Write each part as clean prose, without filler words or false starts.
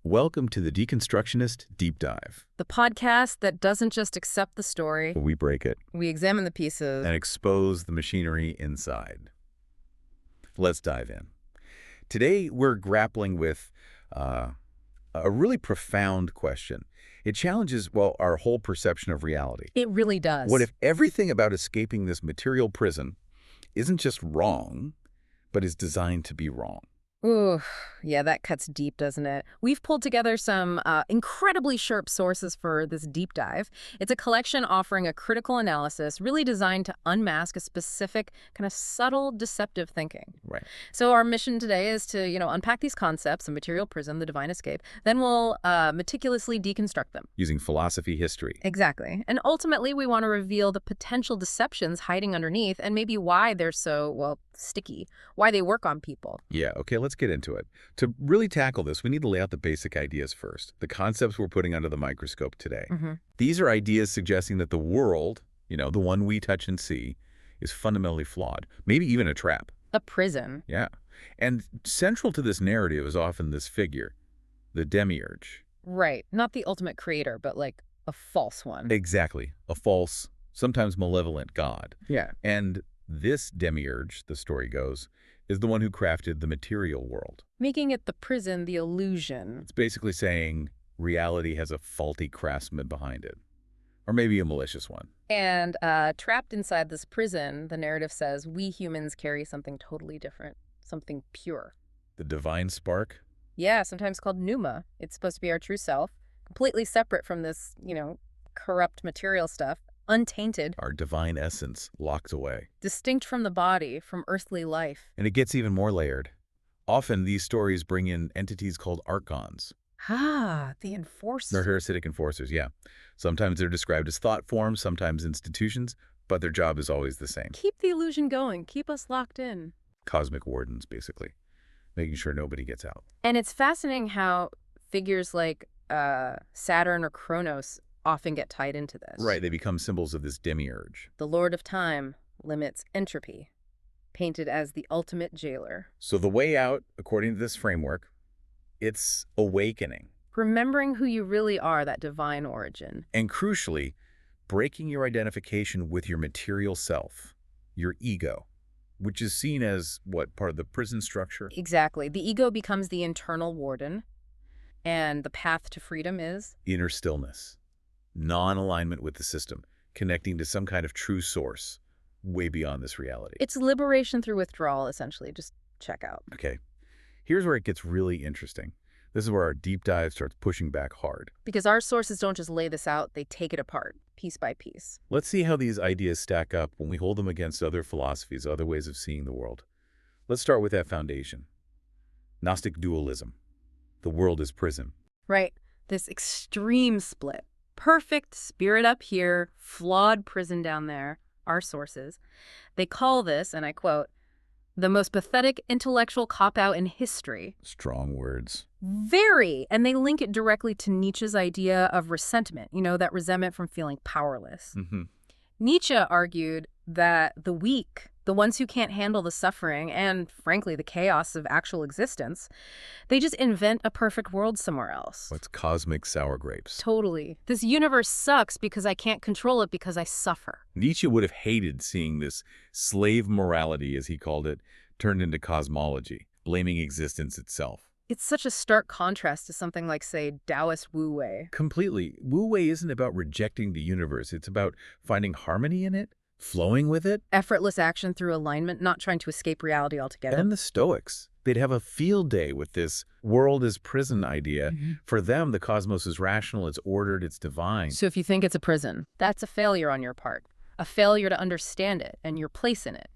Welcome to the Deconstructionist Deep Dive. The podcast that doesn't just accept the story. We break it. We examine the pieces. And expose the machinery inside. Let's dive in. Today, we're grappling with a really profound question. It challenges, our whole perception of reality. It really does. What if everything about escaping this material prison isn't just wrong, but is designed to be wrong? Ooh, yeah, that cuts deep, doesn't it? We've pulled together some incredibly sharp sources for this deep dive. It's a collection offering a critical analysis really designed to unmask a specific kind of subtle deceptive thinking. Right. So our mission today is to, unpack these concepts, the material prison, the divine escape. Then we'll meticulously deconstruct them. Using philosophy history. Exactly. And ultimately, we want to reveal the potential deceptions hiding underneath and maybe why they're so, sticky, why they work on people. Yeah, okay, let's get into it. To really tackle this, we need to lay out the basic ideas first, the concepts we're putting under the microscope today. These are ideas suggesting that the world, the one we touch and see, is fundamentally flawed, maybe even a trap. A prison. Yeah. And central to this narrative is often this figure, the Demiurge. Right. Not the ultimate creator, but like a false one. Exactly. A false, sometimes malevolent god. Yeah. And this Demiurge, the story goes, is the one who crafted the material world. Making it the prison, the illusion. It's basically saying reality has a faulty craftsman behind it. Or maybe a malicious one. And trapped inside this prison, the narrative says we humans carry something totally different, something pure. The divine spark? Yeah, sometimes called pneuma. It's supposed to be our true self, completely separate from this, corrupt material stuff. Untainted. Our divine essence locked away. Distinct from the body, from earthly life. And it gets even more layered. Often these stories bring in entities called archons. Ah, the enforcers. They're parasitic enforcers, yeah. Sometimes they're described as thought forms, sometimes institutions, but their job is always the same. Keep the illusion going. Keep us locked in. Cosmic wardens, basically. Making sure nobody gets out. And it's fascinating how figures like Saturn or Kronos often get tied into this. Right, they become symbols of this demiurge. The Lord of Time limits entropy, painted as the ultimate jailer. So the way out, according to this framework, it's awakening. Remembering who you really are, that divine origin. And crucially, breaking your identification with your material self, your ego, which is seen as, part of the prison structure? Exactly. The ego becomes the internal warden, and the path to freedom is? Inner stillness. Non-alignment with the system, connecting to some kind of true source way beyond this reality. It's liberation through withdrawal, essentially. Just check out. Okay, here's where it gets really interesting. This is where our deep dive starts pushing back hard. Because our sources don't just lay this out, they take it apart, piece by piece. Let's see how these ideas stack up when we hold them against other philosophies, other ways of seeing the world. Let's start with that foundation. Gnostic dualism. The world is prison. Right. This extreme split. Perfect spirit up here, flawed prison down there, our sources. They call this, and I quote, the most pathetic intellectual cop-out in history. Strong words. Very. And they link it directly to Nietzsche's idea of resentment, that resentment from feeling powerless. Nietzsche argued that the weak, the ones who can't handle the suffering and, frankly, the chaos of actual existence, they just invent a perfect world somewhere else. What's cosmic sour grapes? Totally. This universe sucks because I can't control it because I suffer. Nietzsche would have hated seeing this slave morality, as he called it, turned into cosmology, blaming existence itself. It's such a stark contrast to something like, say, Taoist Wu-Wei. Completely. Wu-Wei isn't about rejecting the universe. It's about finding harmony in it, flowing with it. Effortless action through alignment, not trying to escape reality altogether. And the Stoics. They'd have a field day with this world is prison idea. For them, the cosmos is rational, it's ordered, it's divine. So if you think it's a prison, that's a failure on your part. A failure to understand it and your place in it.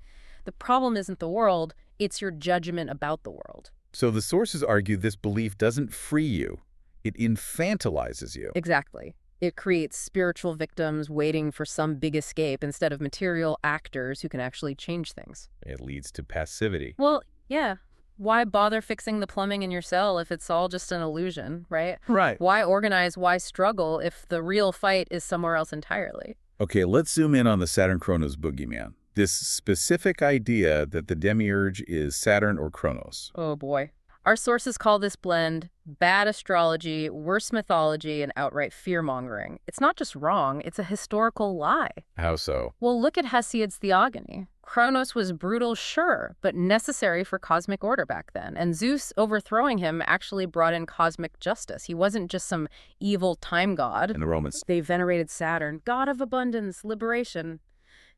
The problem isn't the world, it's your judgment about the world. So the sources argue this belief doesn't free you. It infantilizes you. Exactly. It creates spiritual victims waiting for some big escape instead of material actors who can actually change things. It leads to passivity. Well, yeah. Why bother fixing the plumbing in your cell if it's all just an illusion, right? Right. Why organize, why struggle if the real fight is somewhere else entirely? Okay, let's zoom in on the Saturn Kronos boogeyman. This specific idea that the Demiurge is Saturn or Kronos. Oh boy. Our sources call this blend bad astrology, worse mythology, and outright fear-mongering. It's not just wrong, it's a historical lie. How so? Well, look at Hesiod's theogony. Kronos was brutal, sure, but necessary for cosmic order back then. And Zeus overthrowing him actually brought in cosmic justice. He wasn't just some evil time god. And the Romans. They venerated Saturn, god of abundance, liberation.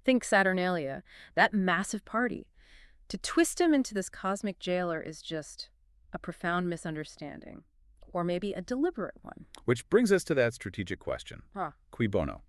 Think Saturnalia, that massive party. To twist him into this cosmic jailer is just a profound misunderstanding, or maybe a deliberate one. Which brings us to that strategic question. Cui bono?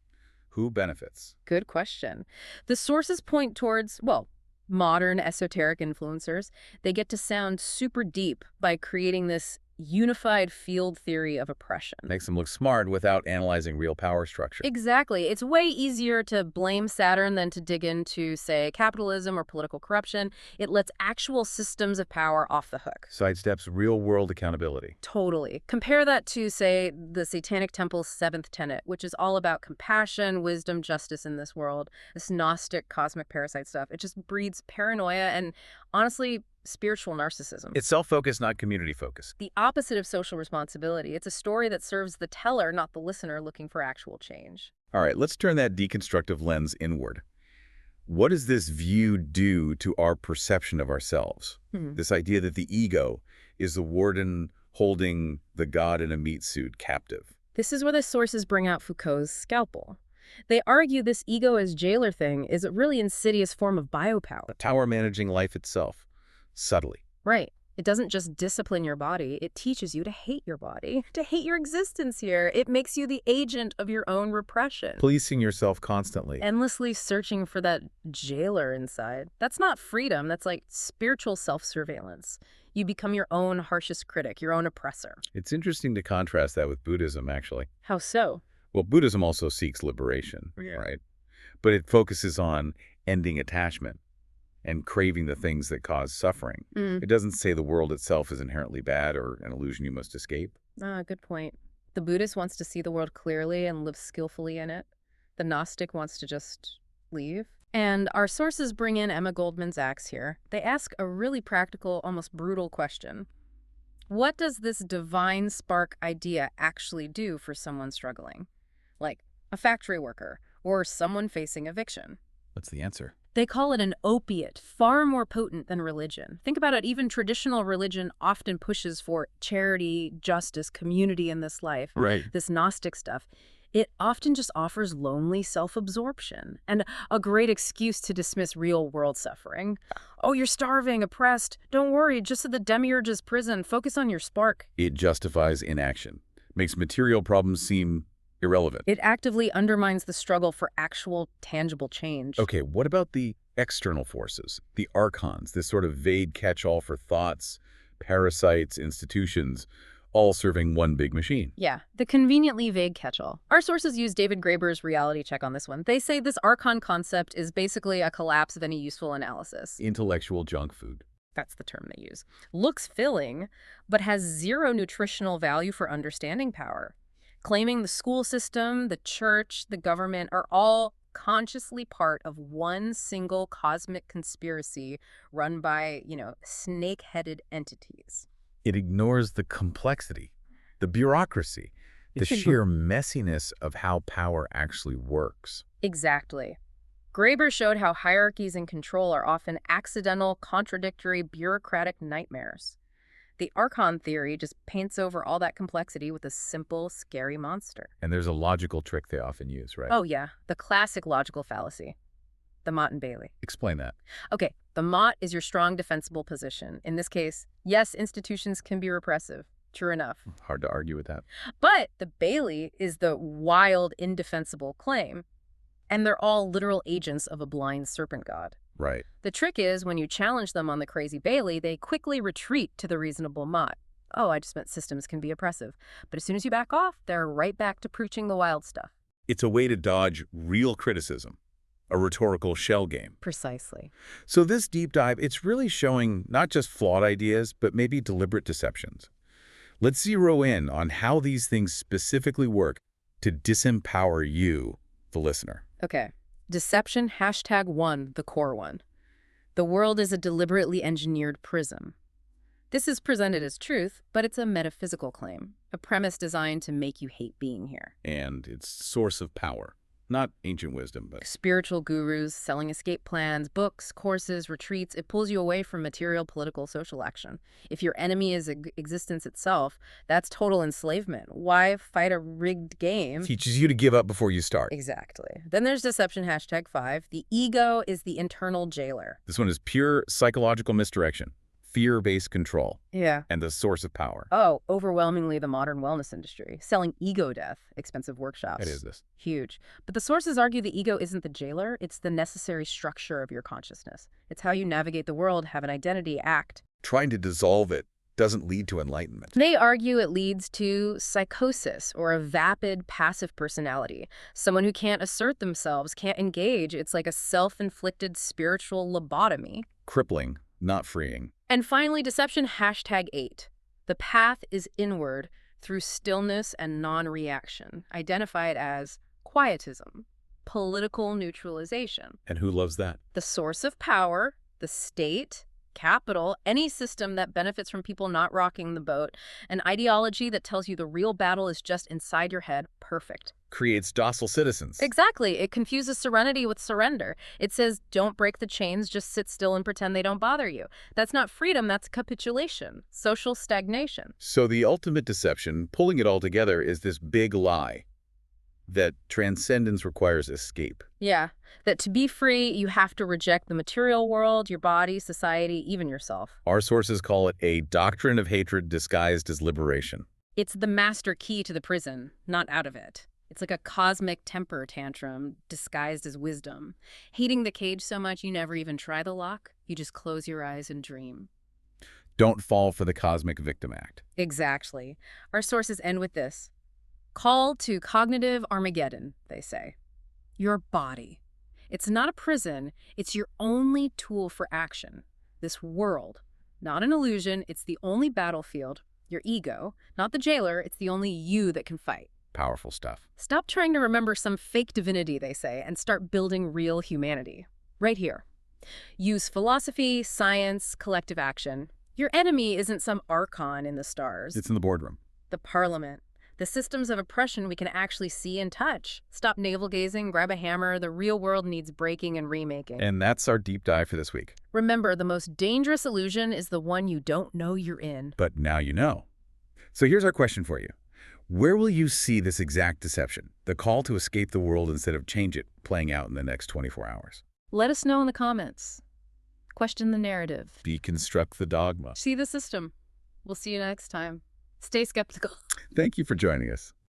Who benefits? Good question. The sources point towards, well, modern esoteric influencers. They get to sound super deep by creating this unified field theory of oppression. Makes them look smart without analyzing real power structure. Exactly. It's way easier to blame Saturn than to dig into, say, capitalism or political corruption. It lets actual systems of power off the hook. Sidesteps real-world accountability. Totally. Compare that to, say, the Satanic Temple's 7th tenet, which is all about compassion, wisdom, justice in this world. This Gnostic cosmic parasite stuff. It just breeds paranoia and, honestly, spiritual narcissism. It's self-focused, not community-focused. The opposite of social responsibility. It's a story that serves the teller, not the listener looking for actual change. All right, let's turn that deconstructive lens inward. What does this view do to our perception of ourselves? This idea that the ego is the warden holding the god in a meat suit captive. This is where the sources bring out Foucault's scalpel. They argue this ego as jailer thing is a really insidious form of biopower. A tower managing life itself. Subtly. Right. It doesn't just discipline your body, it teaches you to hate your body, to hate your existence here. It makes you the agent of your own repression. Policing yourself constantly. Endlessly searching for that jailer inside. That's not freedom, that's like spiritual self-surveillance. You become your own harshest critic, your own oppressor. It's interesting to contrast that with Buddhism, actually. How so? Well, Buddhism also seeks liberation, right? But it focuses on ending attachment and craving the things that cause suffering. It doesn't say the world itself is inherently bad or an illusion you must escape. Good point. The Buddhist wants to see the world clearly and live skillfully in it. The Gnostic wants to just leave. And our sources bring in Emma Goldman's axe here. They ask a really practical, almost brutal question. What does this divine spark idea actually do for someone struggling? Like a factory worker or someone facing eviction? What's the answer? They call it an opiate, far more potent than religion. Think about it, even traditional religion often pushes for charity, justice, community in this life. Right. This Gnostic stuff. It often just offers lonely self-absorption and a great excuse to dismiss real-world suffering. Oh, you're starving, oppressed. Don't worry, just at the Demiurge's prison. Focus on your spark. It justifies inaction, makes material problems seem irrelevant. It actively undermines the struggle for actual, tangible change. Okay, what about the external forces, the archons, this sort of vague catch-all for thoughts, parasites, institutions, all serving one big machine? Yeah, the conveniently vague catch-all. Our sources use David Graeber's reality check on this one. They say this archon concept is basically a collapse of any useful analysis. Intellectual junk food. That's the term they use. Looks filling, but has zero nutritional value for understanding power. Claiming the school system, the church, the government are all consciously part of one single cosmic conspiracy run by, snake-headed entities. It ignores the complexity, the bureaucracy, the sheer messiness of how power actually works. Exactly. Graeber showed how hierarchies and control are often accidental, contradictory, bureaucratic nightmares. The archon theory just paints over all that complexity with a simple, scary monster. And there's a logical trick they often use, right? Oh, yeah. The classic logical fallacy. The Motte and Bailey. Explain that. Okay, the Motte is your strong defensible position. In this case, yes, institutions can be repressive. True enough. Hard to argue with that. But the Bailey is the wild, indefensible claim. And they're all literal agents of a blind serpent god. Right. The trick is, when you challenge them on the crazy Bailey, they quickly retreat to the reasonable Motte. Oh, I just meant systems can be oppressive. But as soon as you back off, they're right back to preaching the wild stuff. It's a way to dodge real criticism, a rhetorical shell game. Precisely. So this deep dive, it's really showing not just flawed ideas, but maybe deliberate deceptions. Let's zero in on how these things specifically work to disempower you, the listener. Okay. Deception, #1, the core one. The world is a deliberately engineered prism. This is presented as truth, but it's a metaphysical claim, a premise designed to make you hate being here. And its source of power. Not ancient wisdom, but... Spiritual gurus selling escape plans, books, courses, retreats, it pulls you away from material, political, social action. If your enemy is existence itself, that's total enslavement. Why fight a rigged game? Teaches you to give up before you start. Exactly. Then there's deception #5. The ego is the internal jailer. This one is pure psychological misdirection. Fear-based control. Yeah. And the source of power. Oh, overwhelmingly the modern wellness industry. Selling ego death, expensive workshops. It is this. Huge. But the sources argue the ego isn't the jailer, it's the necessary structure of your consciousness. It's how you navigate the world, have an identity, act. Trying to dissolve it doesn't lead to enlightenment. They argue it leads to psychosis, or a vapid, passive personality. Someone who can't assert themselves, can't engage. It's like a self-inflicted spiritual lobotomy. Crippling, not freeing. And finally, deception #8. The path is inward through stillness and non-reaction, identified as quietism, political neutralization. And who loves that? The source of power, the state, capital, any system that benefits from people not rocking the boat, an ideology that tells you the real battle is just inside your head, perfect. Creates docile citizens. Exactly. It confuses serenity with surrender. It says, don't break the chains, just sit still and pretend they don't bother you. That's not freedom, that's capitulation, social stagnation. So the ultimate deception, pulling it all together, is this big lie that transcendence requires escape. Yeah, that to be free, you have to reject the material world, your body, society, even yourself. Our sources call it a doctrine of hatred disguised as liberation. It's the master key to the prison, not out of it. It's like a cosmic temper tantrum disguised as wisdom. Hating the cage so much you never even try the lock, you just close your eyes and dream. Don't fall for the cosmic victim act. Exactly. Our sources end with this. Call to cognitive Armageddon, they say. Your body. It's not a prison, it's your only tool for action. This world, not an illusion, it's the only battlefield. Your ego, not the jailer, it's the only you that can fight. Powerful stuff. Stop trying to remember some fake divinity, they say, and start building real humanity. Right here. Use philosophy, science, collective action. Your enemy isn't some archon in the stars. It's in the boardroom. The parliament. The systems of oppression we can actually see and touch. Stop navel-gazing, grab a hammer. The real world needs breaking and remaking. And that's our deep dive for this week. Remember, the most dangerous illusion is the one you don't know you're in. But now you know. So here's our question for you. Where will you see this exact deception, the call to escape the world instead of change it, playing out in the next 24 hours? Let us know in the comments. Question the narrative. Deconstruct the dogma. See the system. We'll see you next time. Stay skeptical. Thank you for joining us.